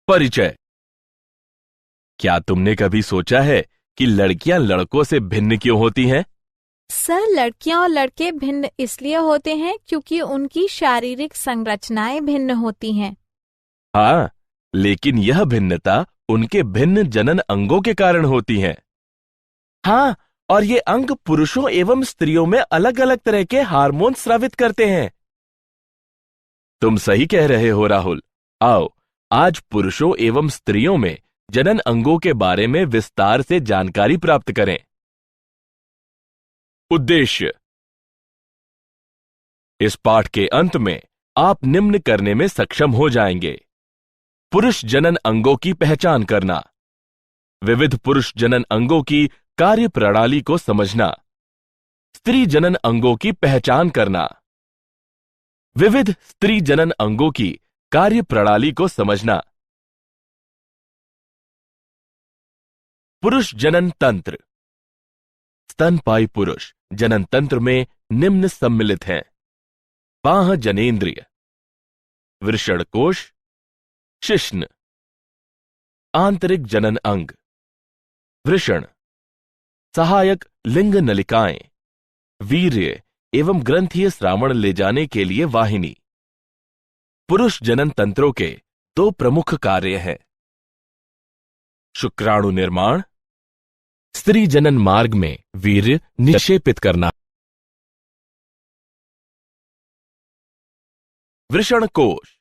परिचय। क्या तुमने कभी सोचा है कि लड़कियां लड़कों से भिन्न क्यों होती हैं? सर, लड़कियां और लड़के भिन्न इसलिए होते हैं क्योंकि उनकी शारीरिक संरचनाएं भिन्न होती हैं। हाँ, लेकिन यह भिन्नता उनके भिन्न जनन अंगों के कारण होती है। हाँ, और ये अंग पुरुषों एवं स्त्रियों में अलग अलग तरह के हार्मोन स्रावित करते हैं। तुम सही कह रहे हो राहुल। आओ, आज पुरुषों एवं स्त्रियों में जनन अंगों के बारे में विस्तार से जानकारी प्राप्त करें। उद्देश्य। इस पाठ के अंत में आप निम्न करने में सक्षम हो जाएंगे: पुरुष जनन अंगों की पहचान करना, विविध पुरुष जनन अंगों की कार्य प्रणाली को समझना, स्त्री जनन अंगों की पहचान करना, विविध स्त्री जनन अंगों की कार्य प्रणाली को समझना। पुरुष जनन तंत्र। स्तनपायी पुरुष जनन तंत्र में निम्न सम्मिलित हैं: बाह्य जनेंद्रिय, वृषणकोश, शिश्न, आंतरिक जनन अंग, वृषण, सहायक लिंग नलिकाएं, वीर्य एवं ग्रंथीय श्रावण ले जाने के लिए वाहिनी। पुरुष जनन तंत्रों के दो प्रमुख कार्य हैं: शुक्राणु निर्माण, स्त्री जनन मार्ग में वीर्य निक्षेपित करना। वृषणकोश।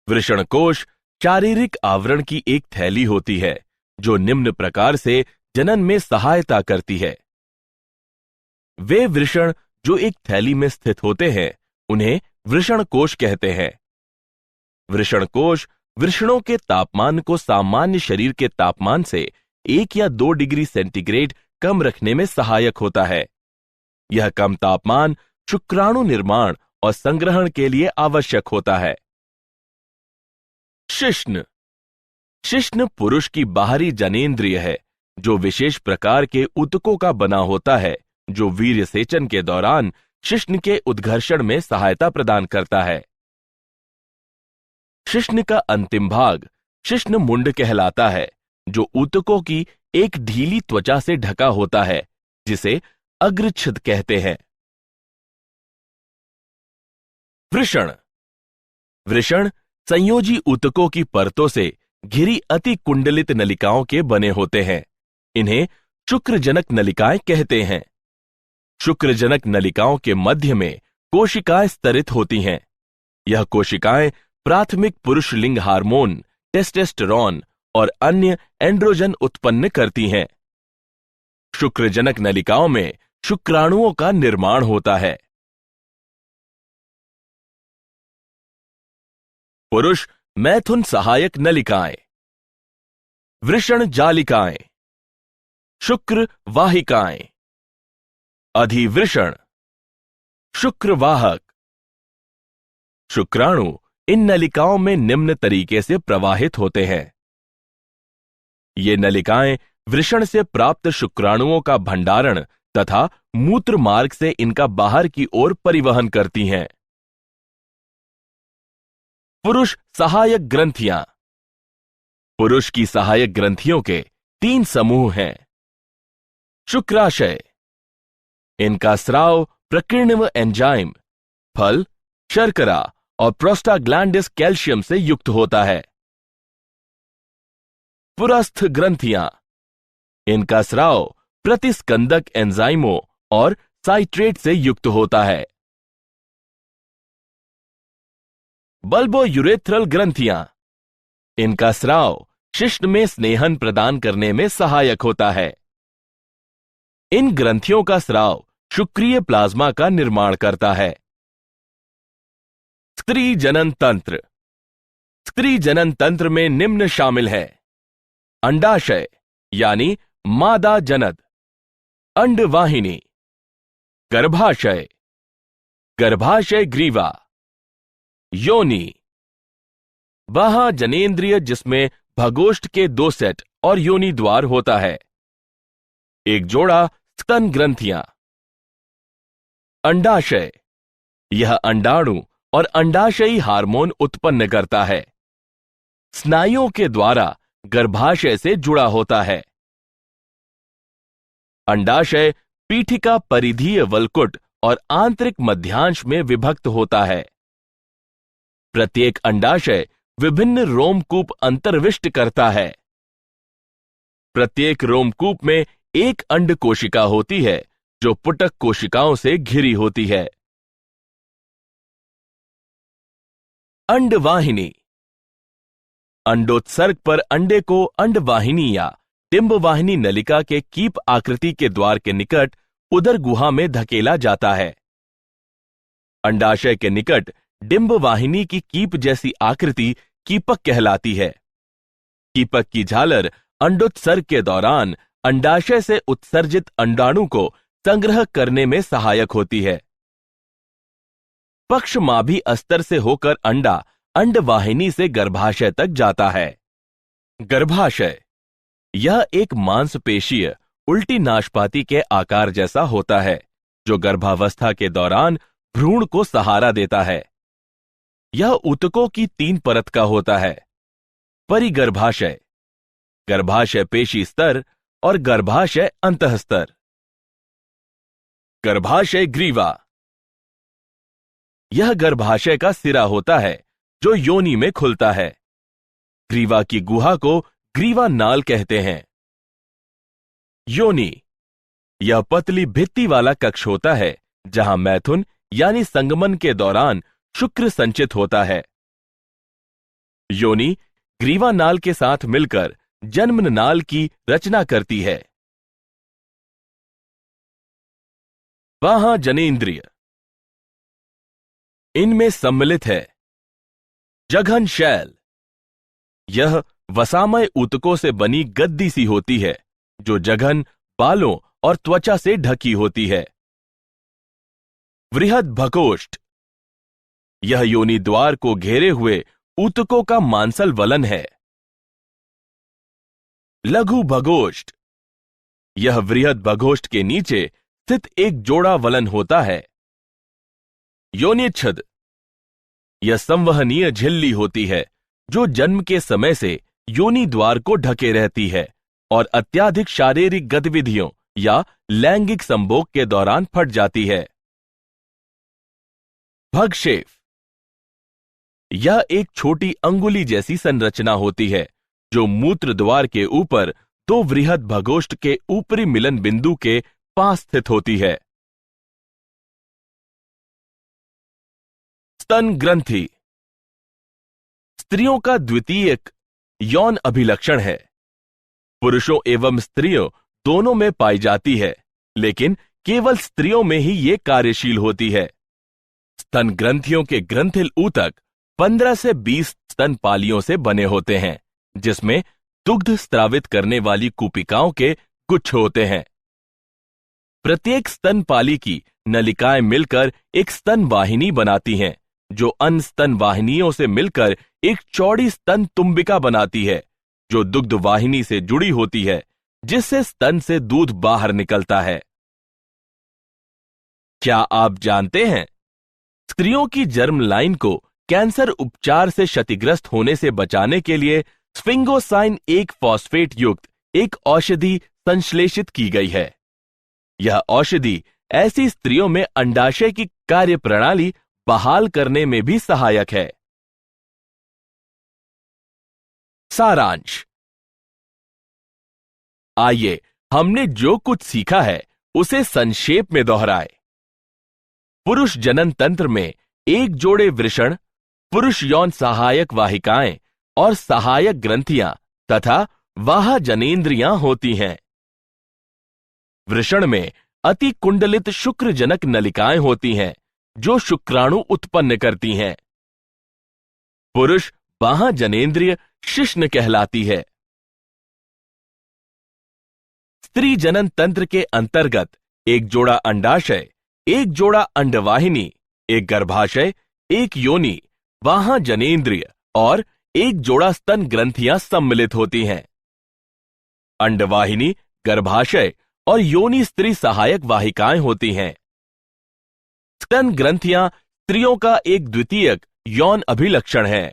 वृषणकोश शारीरिक आवरण की एक थैली होती है जो निम्न प्रकार से जनन में सहायता करती है। वे वृषण जो एक थैली में स्थित होते हैं उन्हें वृषणकोश कहते हैं। वृषणकोश वृषणों के तापमान को सामान्य शरीर के तापमान से 1 या 2 डिग्री सेंटीग्रेड कम रखने में सहायक होता है। यह कम तापमान शुक्राणु निर्माण और संग्रहण के लिए आवश्यक होता है। शिश्न। शिश्न पुरुष की बाहरी जनेंद्रिय है जो विशेष प्रकार के ऊतकों का बना होता है जो वीर्य सेचन के दौरान शिश्न के उद्घर्षण में सहायता प्रदान करता है। शिश्न का अंतिम भाग शिश्न मुंड कहलाता है जो ऊतकों की एक ढीली त्वचा से ढका होता है जिसे अग्रछिद कहते हैं। वृषण। वृषण संयोजी ऊतकों की परतों से घिरी अति कुंडलित नलिकाओं के बने होते हैं। इन्हें शुक्रजनक नलिकाएं कहते हैं। शुक्रजनक नलिकाओं के मध्य में कोशिकाएं स्तरित होती हैं। यह कोशिकाएं प्राथमिक पुरुष लिंग हार्मोन टेस्टोस्टेरोन और अन्य एंड्रोजन उत्पन्न करती हैं। शुक्रजनक नलिकाओं में शुक्राणुओं का निर्माण होता है। पुरुष मैथुन सहायक नलिकाएं, वृषण जालिकाएं, शुक्र वाहिकाएं, अधिवृषण, शुक्रवाहक। शुक्राणु इन नलिकाओं में निम्न तरीके से प्रवाहित होते हैं। ये नलिकाएं वृषण से प्राप्त शुक्राणुओं का भंडारण तथा मूत्र मार्ग से इनका बाहर की ओर परिवहन करती हैं। पुरुष सहायक ग्रंथियां। पुरुष की सहायक ग्रंथियों के 3 समूह हैं। शुक्राशय। इनका स्राव प्रकीर्णव एंजाइम, फल, शर्करा और प्रोस्टाग्लैंडिस कैल्शियम से युक्त होता है। पुरस्थ ग्रंथियां। इनका स्राव प्रतिस्कंदक एंजाइमों और साइट्रेट से युक्त होता है। बल्बोयूरेथ्रल ग्रंथियां। इनका स्राव शिश्न में स्नेहन प्रदान करने में सहायक होता है। इन ग्रंथियों का स्राव शुक्रीय प्लाज्मा का निर्माण करता है। स्त्री जनन तंत्र। स्त्री जनन तंत्र में निम्न शामिल है: अंडाशय यानी मादा जनद, अंडवाहिनी, गर्भाशय, गर्भाशय ग्रीवा, योनि, बाह्य जनेंद्रिय जिसमें भगोष्ठ के 2 सेट और योनि द्वार होता है, एक जोड़ा स्तन ग्रंथियां। अंडाशय। यह अंडाणु और अंडाशयी हार्मोन उत्पन्न करता है। स्नायुओं के द्वारा गर्भाशय से जुड़ा होता है। अंडाशय पीठिका परिधीय वल्कुट और आंतरिक मध्यांश में विभक्त होता है। प्रत्येक अंडाशय विभिन्न रोमकूप अंतर्विष्ट करता है। प्रत्येक रोमकूप में एक अंड कोशिका होती है जो पुटक कोशिकाओं से घिरी होती है। अंडवाहिनी। अंडोत्सर्ग पर अंडे को अंडवाहिनी या डिंबवाहिनी नलिका के कीप आकृति के द्वार के निकट उदर गुहा में धकेला जाता है। अंडाशय के निकट डिंबवाहिनी की कीप जैसी आकृति कीपक कहलाती है। कीपक की झालर अंडोत्सर्ग के दौरान अंडाशय से उत्सर्जित अंडाणु को संग्रह करने में सहायक होती है। पक्षमाभी अस्तर से होकर अंडा अंडवाहिनी से गर्भाशय तक जाता है। गर्भाशय यह एक मांसपेशीय उल्टी नाशपाती के आकार जैसा होता है जो गर्भावस्था के दौरान भ्रूण को सहारा देता है। यह ऊतकों की 3 परत का होता है: परिगर्भाशय, गर्भाशय पेशी स्तर और गर्भाशय अंतःस्तर। गर्भाशय ग्रीवा यह गर्भाशय का सिरा होता है जो योनि में खुलता है। ग्रीवा की गुहा को ग्रीवा नाल कहते हैं। योनि यह पतली भित्ति वाला कक्ष होता है जहां मैथुन यानी संगमन के दौरान शुक्र संचित होता है। योनि ग्रीवा नाल के साथ मिलकर जन्म नाल की रचना करती है। बाह्य जनेंद्रिय इनमें सम्मिलित है जघन शैल। यह वसामय ऊतकों से बनी गद्दी सी होती है जो जघन, बालों और त्वचा से ढकी होती है। वृहद भकोष्ठ यह योनि द्वार को घेरे हुए ऊतकों का मांसल वलन है। लघु भगोष्ठ यह वृहद भगोष्ठ के नीचे स्थित एक जोड़ा वलन होता है। योनिच्छद यह संवहनीय झिल्ली होती है जो जन्म के समय से योनि द्वार को ढके रहती है और अत्यधिक शारीरिक गतिविधियों या लैंगिक संभोग के दौरान फट जाती है। भगशेफ यह एक छोटी अंगुली जैसी संरचना होती है जो मूत्र द्वार के ऊपर 2 वृहद भगोष्ठ के ऊपरी मिलन बिंदु के पास स्थित होती है। स्तन ग्रंथि स्त्रियों का द्वितीयक यौन अभिलक्षण है। पुरुषों एवं स्त्रियों दोनों में पाई जाती है, लेकिन केवल स्त्रियों में ही ये कार्यशील होती है। स्तन ग्रंथियों के ग्रंथिल ऊतक 15 से 20 स्तन पालियों से बने होते हैं, जिसमें दुग्ध स्त्रावित करने वाली कूपिकाओं के गुच्छ होते हैं। प्रत्येक स्तन पाली की नलिकाएं मिलकर एक स्तन वाहिनी बनाती हैं, जो अन्य स्तन वाहिनियों से मिलकर एक चौड़ी स्तन तुम्बिका बनाती है, जो दुग्ध वाहिनी से जुड़ी होती है, जिससे स्तन से दूध बाहर निकलता है। क्या आप जानते हैं, स्त्रियों की जर्म लाइन को कैंसर उपचार से क्षतिग्रस्त होने से बचाने के लिए स्फिंगोसाइन 1 फॉस्फेट युक्त एक औषधि संश्लेषित की गई है। यह औषधि ऐसी स्त्रियों में अंडाशय की कार्यप्रणाली बहाल करने में भी सहायक है। सारांश। आइए हमने जो कुछ सीखा है उसे संक्षेप में दोहराए। पुरुष जनन तंत्र में एक जोड़े वृषण, पुरुष यौन सहायक वाहिकाएं और सहायक ग्रंथियां तथा वाह जनेंद्रियां होती हैं। वृषण में अति कुंडलित शुक्रजनक नलिकाएं होती हैं जो शुक्राणु उत्पन्न करती हैं। पुरुष बाह्य जनेंद्रिय शिश्न कहलाती है। स्त्री जनन तंत्र के अंतर्गत एक जोड़ा अंडाशय, एक जोड़ा अंडवाहिनी, एक गर्भाशय, एक योनि, बाह्य जनेंद्रिय और एक जोड़ा स्तन ग्रंथियां सम्मिलित होती हैं। अंडवाहिनी, गर्भाशय और योनि स्त्री सहायक वाहिकाएं होती हैं। स्तन ग्रंथियां स्त्रियों का एक द्वितीयक यौन अभिलक्षण है।